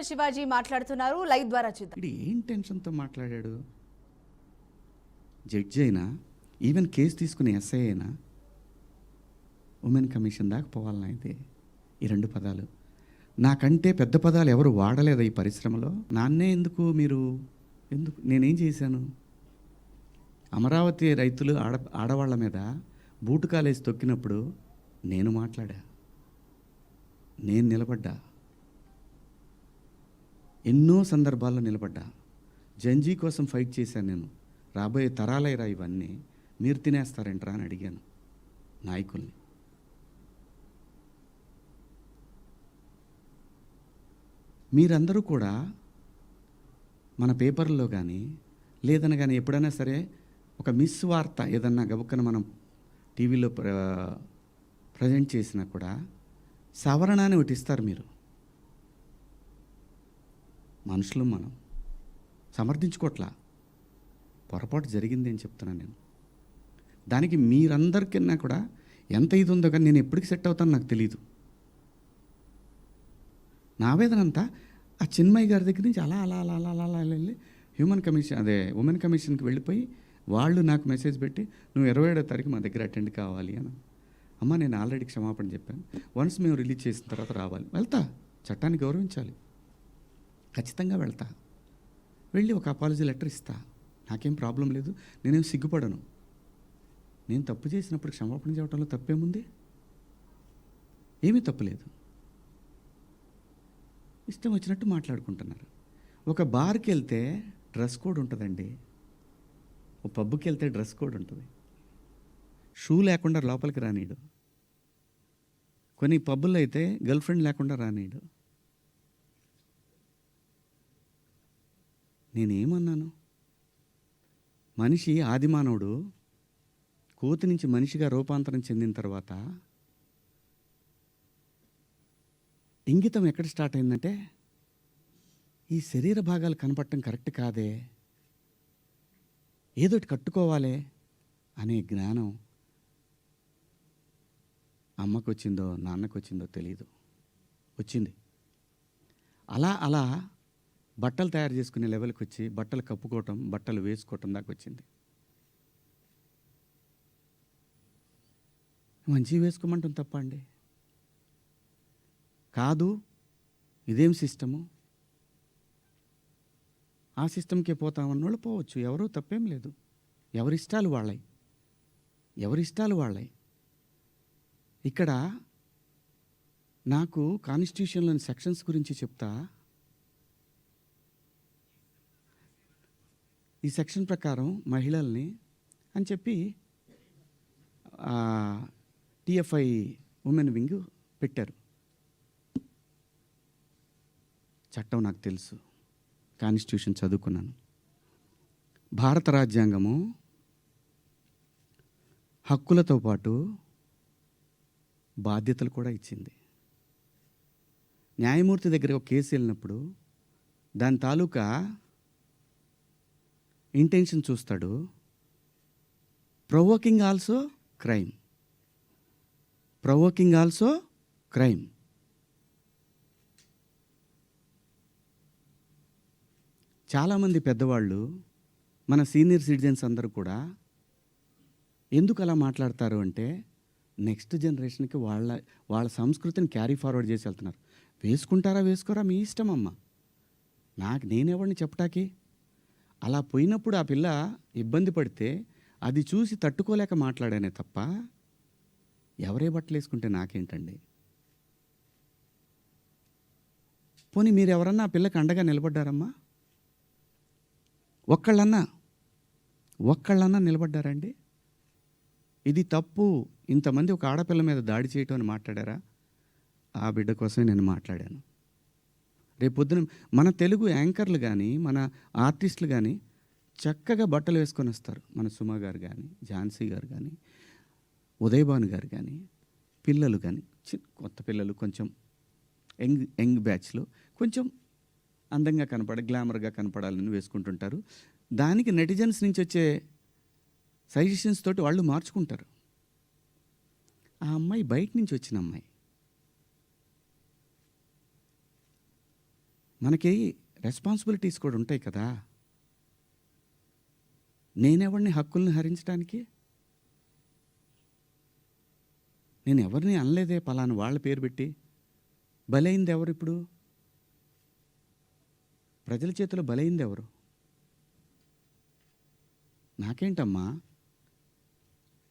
Tension Shivaji మాట్లాడుతున్నారు, live ద్వారా చూద్దాం. ఇది ఏం టెన్షన్తో మాట్లాడాడు? జడ్జి అయినా, ఈవెన్ కేసు తీసుకునే ఎస్ఐ అయినా ఉమెన్ కమిషన్ దాకా పోవాలన్నా అయితే ఈ రెండు పదాలు నాకంటే పెద్ద పదాలు ఎవరు వాడలేదా ఈ పరిశ్రమలో? నాన్నే ఎందుకు నేనేం చేశాను? అమరావతి రైతులు ఆడవాళ్ళ మీద బూటు కాలేసి తొక్కినప్పుడు నేను మాట్లాడా, నేను నిలబడ్డా, ఎన్నో సందర్భాల్లో నిలబడ్డా. జంజీ కోసం ఫైట్ చేశాను నేను. రాబోయే తరాలైరా ఇవన్నీ, మీరు తినేస్తారేంట్రా అని అడిగాను నాయకుల్ని. మీరందరూ కూడా మన పేపర్లో కానీ లేదన్నా కానీ ఎప్పుడైనా సరే ఒక మిస్ వార్త ఏదన్నా గబుక్కన మనం టీవీలో ప్రజెంట్ చేసినా కూడా సవరణ అని ఒకటి ఇస్తారు. మీరు మనుషులు మనం సమర్థించుకోవట్లా, పొరపాటు జరిగింది అని చెప్తున్నాను నేను. దానికి మీరందరికన్నా కూడా ఎంత ఇది ఉందో కానీ నేను ఎప్పటికి సెట్ అవుతానో నాకు తెలీదు. నా ఆవేదన అంతా ఆ చిన్మయ్య గారి దగ్గర నుంచి అలా అలా అలా అలా అలా అలా వెళ్ళి ఉమెన్ కమిషన్కి వెళ్ళిపోయి వాళ్ళు నాకు మెసేజ్ పెట్టి నువ్వు 27వ తారీఖు మా దగ్గర అటెండ్ కావాలి అని. అమ్మ నేను ఆల్రెడీ క్షమాపణ చెప్పాను, వన్స్ మేము రిలీజ్ చేసిన తర్వాత రావాలి. వెళ్తా, చట్టాన్ని గౌరవించాలి, ఖచ్చితంగా వెళ్తా. వెళ్ళి ఒక అపాలజీ లెటర్ ఇస్తా, నాకేం ప్రాబ్లం లేదు, నేనేం సిగ్గుపడను. నేను తప్పు చేసినప్పుడు క్షమాపణ చెప్పడంలో తప్పేముంది? ఏమీ తప్పులేదు. ఇష్టం వచ్చినట్టు మాట్లాడుకుంటున్నారు. ఒక బార్కి వెళ్తే డ్రెస్ కోడ్ ఉంటుందండి, ఒక పబ్కి వెళ్తే డ్రెస్ కోడ్ ఉంటుంది. షూ లేకుండా లోపలికి రానీడు. కొన్ని పబ్బుల్లో అయితే గర్ల్ ఫ్రెండ్ లేకుండా రానీడు. నేనేమన్నాను? మనిషి ఆదిమానవుడు కోతి నుంచి మనిషిగా రూపాంతరం చెందిన తర్వాత ఇంగితం ఎక్కడ స్టార్ట్ అయిందంటే ఈ శరీర భాగాలు కనపడటం కరెక్ట్ కాదే, ఏదోటి కట్టుకోవాలి అనే జ్ఞానం అమ్మకు వచ్చిందో నాన్నకు వచ్చిందో తెలీదు, వచ్చింది. అలా అలా బట్టలు తయారు చేసుకునే లెవెల్కి వచ్చి బట్టలు కప్పుకోవటం, బట్టలు వేసుకోవటం దాకా వచ్చింది. మంచిగా వేసుకోమంటాం తప్ప అండి? కాదు, ఇదేం సిస్టము, ఆ సిస్టమ్కే పోతామన్న వాళ్ళు పోవచ్చు, ఎవరూ తప్పేం లేదు. ఎవరిష్టాలు వాళ్ళై. ఇక్కడ నాకు కాన్స్టిట్యూషన్లోని సెక్షన్స్ గురించి చెప్తా. ఈ సెక్షన్ ప్రకారం మహిళల్ని అని చెప్పి టిఎఫ్ఐ ఉమెన్ వింగ్ పెట్టారు. చట్టం నాకు తెలుసు, కాన్స్టిట్యూషన్ చదువుకున్నాను. భారత రాజ్యాంగము హక్కులతో పాటు బాధ్యతలు కూడా ఇచ్చింది. న్యాయమూర్తి దగ్గర ఒక కేసు వెళ్ళినప్పుడు దాని తాలూకా ఇంటెన్షన్ చూస్తాడు. Provoking also crime. చాలామంది పెద్దవాళ్ళు, మన సీనియర్ సిటిజన్స్ అందరూ కూడా ఎందుకు అలా మాట్లాడతారు అంటే నెక్స్ట్ జనరేషన్కి వాళ్ళ సంస్కృతిని క్యారీ ఫార్వర్డ్ చేసి వెళ్తున్నారు. వేసుకుంటారా వేసుకోరా మీ ఇష్టం అమ్మ, నేనెవరిని చెప్పటాకి? అలా పోయినప్పుడు ఆ పిల్ల ఇబ్బంది పడితే అది చూసి తట్టుకోలేక మాట్లాడానే తప్ప ఎవరే బట్టలు వేసుకుంటే నాకేంటండి? పోనీ మీరు ఎవరన్నా ఆ పిల్లకి అండగా నిలబడ్డారమ్మా? ఒక్కళ్ళన్నా నిలబడ్డారండి? ఇది తప్పు, ఇంతమంది ఒక ఆడపిల్ల మీద దాడి చేయటం అని మాట్లాడారా? ఆ బిడ్డ కోసమే నేను మాట్లాడాను. రేపొద్దున మన తెలుగు యాంకర్లు కానీ, మన ఆర్టిస్టులు కానీ చక్కగా బట్టలు వేసుకొని వస్తారు. మన సుమ గారు కానీ, ఝాన్సీ గారు కానీ, ఉదయభాను గారు కానీ, పిల్లలు కానీ, కొత్త పిల్లలు కొంచెం యంగ్ బ్యాచ్లో కొంచెం అందంగా గ్లామర్గా కనపడాలని వేసుకుంటుంటారు. దానికి నెటిజన్స్ నుంచి వచ్చే సజెషన్స్ తోటి వాళ్ళు మార్చుకుంటారు. ఆ అమ్మాయి బయట నుంచి వచ్చిన అమ్మాయి, మనకి రెస్పాన్సిబిలిటీస్ కూడా ఉంటాయి కదా. నేనెవరిని హక్కుల్ని హరించడానికి? నేను ఎవరిని అనలేదే పలానా వాళ్ళ పేరు పెట్టి. బలైంది ఎవరు ఇప్పుడు? ప్రజల చేతిలో బలైంది ఎవరు? నాకేంటమ్మా,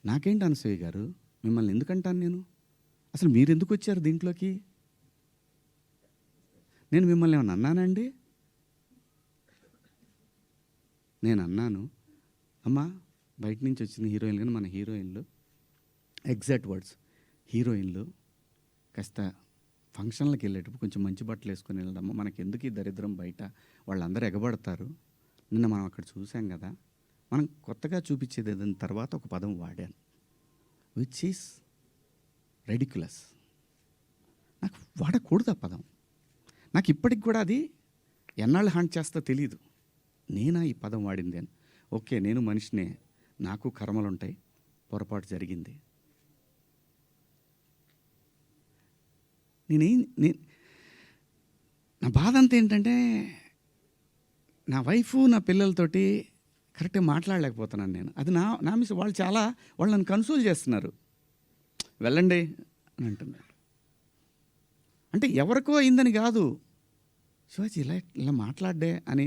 నాకేంటి అనసూయ గారు, మిమ్మల్ని ఎందుకంటాను నేను? అసలు మీరు ఎందుకు వచ్చారు దీంట్లోకి? నేను మిమ్మల్ని ఏమన్నా అన్నానండి? నేను అన్నాను, అమ్మా బయట నుంచి వచ్చిన హీరోయిన్లు కానీ మన హీరోయిన్లు, ఎగ్జాక్ట్ వర్డ్స్, హీరోయిన్లు కాస్త ఫంక్షన్లకు వెళ్ళేటప్పుడు కొంచెం మంచి బట్టలు వేసుకొని వెళ్ళడమ్మా, మనకి ఎందుకు ఈ దరిద్రం బయట, వాళ్ళందరూ ఎగబడతారు. నిన్న మనం అక్కడ చూసాం కదా, మనం కొత్తగా చూపించేది ఏదైనా తర్వాత ఒక పదం వాడాను, విచ్ ఈస్ రెడిక్యులస్. నాకు వాడకూడదు ఆ పదం. నాకు ఇప్పటికి కూడా అది ఎన్నాళ్ళు హాంట్ చేస్తా తెలీదు. నేనా ఈ పదం వాడింది అని. ఓకే, నేను మనిషినే, నాకు కర్మలు ఉంటాయి, పొరపాటు జరిగింది. నా బాధ అంతా ఏంటంటే, నా వైఫ్ నా పిల్లలతోటి కరెక్ట్గా మాట్లాడలేకపోతున్నాను నేను. అది నా మిస్. వాళ్ళు నన్ను కన్సోల్ చేస్తున్నారు, వెళ్ళండి అని అంటున్నారు. అంటే ఎవరికో అయిందని కాదు, శివాజీ ఇలా మాట్లాడ్డే అని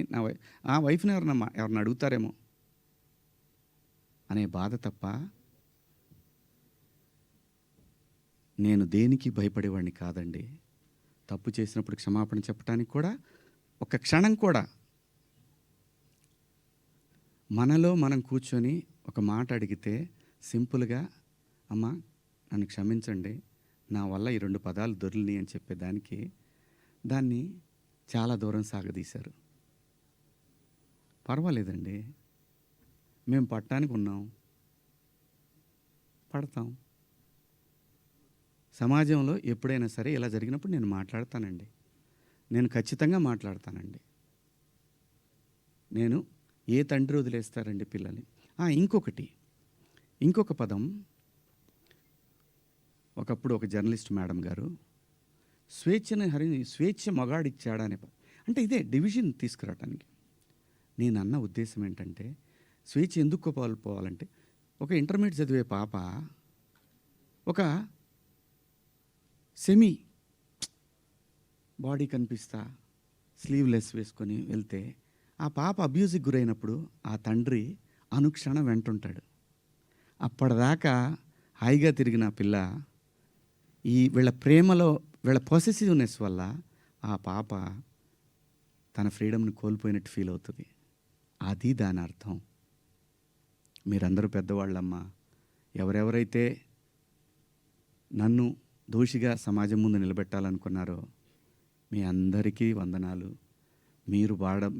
ఆ వైఫ్ని ఎవరన్నా అడుగుతారేమో అనే బాధ తప్ప నేను దేనికి భయపడేవాడిని కాదండి. తప్పు చేసినప్పుడు క్షమాపణ చెప్పడానికి కూడా ఒక క్షణం కూడా మనలో మనం కూర్చొని ఒక మాట అడిగితే సింపుల్గా, అమ్మ నన్ను క్షమించండి, నా వల్ల ఈ 2 పదాలు దొరికినాయి అని చెప్పేదానికి దాన్ని చాలా దూరం సాగదీశారు. పర్వాలేదండి, మేము పట్టడానికి ఉన్నాం, పడతాం. సమాజంలో ఎప్పుడైనా సరే ఇలా జరిగినప్పుడు నేను మాట్లాడతానండి, నేను ఖచ్చితంగా మాట్లాడతానండి. నేను ఏ తండ్రి వదిలేస్తారండి పిల్లల్ని? ఇంకొక పదం, ఒకప్పుడు ఒక జర్నలిస్ట్ మేడం గారు స్వేచ్ఛ మగాడిచ్చాడా అనే అంటే ఇదే డివిజన్ తీసుకురావటానికి. నేను అన్న ఉద్దేశం ఏంటంటే, స్వేచ్ఛ ఎందుకు కోల్పోవాలంటే, ఒక ఇంటర్మీడియట్ చదివే పాప ఒక సెమీ బాడీ కనిపిస్తా స్లీవ్లెస్ వేసుకొని వెళ్తే ఆ పాప అబ్యూజ్కి గురైనప్పుడు ఆ తండ్రి అనుక్షణం వెంటుంటాడు. అప్పటిదాకా హాయిగా తిరిగిన పిల్ల వీళ్ళ ప్రేమలో, వీళ్ళ పొసెసివ్నెస్ వల్ల ఆ పాప తన ఫ్రీడమ్ని కోల్పోయినట్టు ఫీల్ అవుతుంది. అది దాని అర్థం. మీరందరూ పెద్దవాళ్ళమ్మా, ఎవరెవరైతే నన్ను దోషిగా సమాజం ముందు నిలబెట్టాలనుకున్నారో మీ అందరికీ వందనాలు.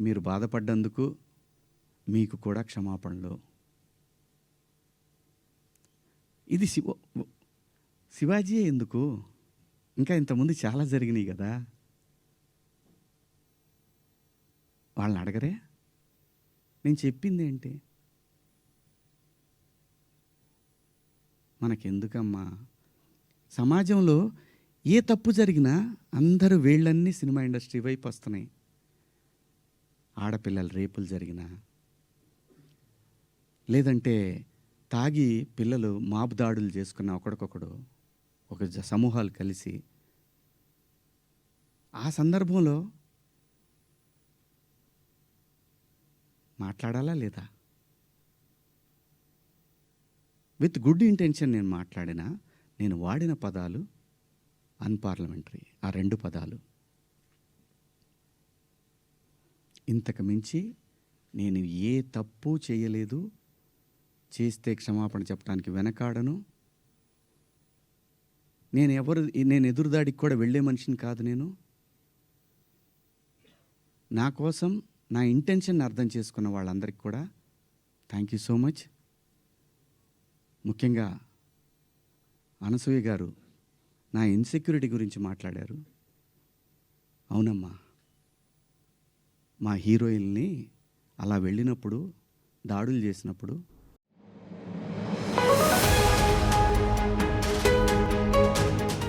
మీరు బాధపడ్డందుకు మీకు కూడా క్షమాపణలు. ఇది శివాజీ ఎందుకు, ఇంకా ఇంతకుముందు చాలా జరిగినాయి కదా, వాళ్ళని అడగరే? నేను చెప్పింది ఏంటి? మనకెందుకమ్మా? సమాజంలో ఏ తప్పు జరిగినా అందరూ వేళ్ళన్నీ సినిమా ఇండస్ట్రీ వైపు వస్తున్నాయి. ఆడపిల్లల రేపులు జరిగినా, లేదంటే తాగి పిల్లలు మాబు దాడులు చేసుకున్న ఒకడికొకడు ఒక సమూహాలు కలిసి, ఆ సందర్భంలో మాట్లాడాలా లేదా? విత్ గుడ్ ఇంటెన్షన్ నేను మాట్లాడినా, నేను వాడిన పదాలు అన్పార్లమెంటరీ. ఆ 2 పదాలు. ఇంతకు మించి నేను ఏ తప్పు చేయలేదు. చేస్తే క్షమాపణ చెప్పడానికి వెనకాడను. నేను ఎదురుదాడికి కూడా వెళ్ళే మనిషిని కాదు. నేను నా కోసం నా ఇంటెన్షన్ అర్థం చేసుకున్న వాళ్ళందరికీ కూడా థ్యాంక్ యూ సో మచ్. ముఖ్యంగా అనసూయ గారు నా ఇన్సెక్యూరిటీ గురించి మాట్లాడారు. అవునమ్మా, మా హీరోయిన్ని అలా వెళ్ళినప్పుడు, దాడులు చేసినప్పుడు